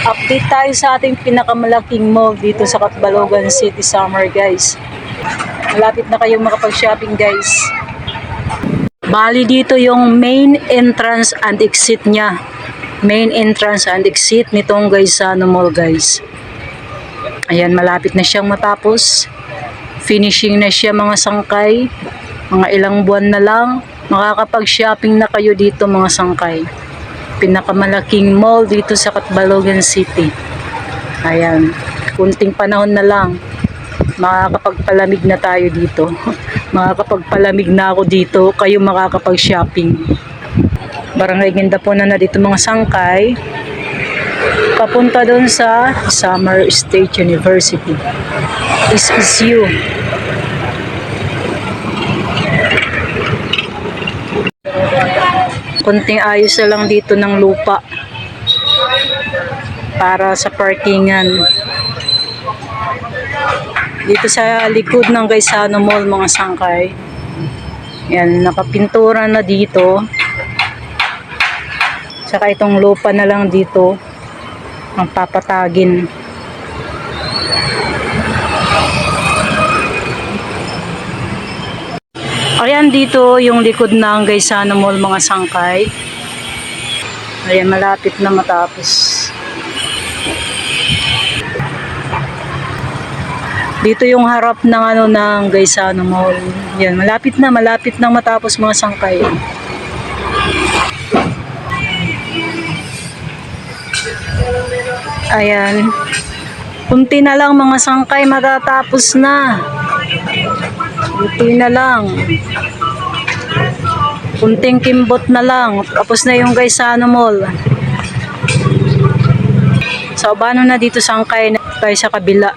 Update tayo sa ating pinakamalaking mall dito sa Catbalogan City Summer, guys. Malapit na kayong makapag-shopping, guys. Bali dito yung main entrance and exit niya. Main entrance and exit nitong Gaisano Mall, guys. Ayan, malapit na siyang matapos. Finishing na siya, mga sangkay. Mga ilang buwan na lang, makakapag-shopping na kayo dito, mga sangkay. Pinakamalaking mall dito sa Catbalogan City. Ayan, kunting panahon na lang, makakapagpalamig na tayo dito. Makakapagpalamig na ako dito, kayo makakapag-shopping. Barangay Guindapunan na dito, mga sangkay. Papunta doon sa Summer State University. This is you. Kunting ayos na lang dito ng lupa para sa parkingan. Dito sa likod ng Gaisano Mall, mga sangkay. Yan, nakapintura na dito. Saka itong lupa na lang dito ang papatagin. Ayan, dito yung likod ng Gaisano Mall, mga sangkay. Ayan, malapit na matapos. Dito yung harap ng ng Gaisano Mall. Yan, malapit na matapos, mga sangkay. Ayan. Kunti na lang, mga sangkay, matatapos na. Kunti na lang. Kunting kimbot na lang. Tapos na yung Gaisano Mall. So, paano na dito sangkay na tayo sa kabila.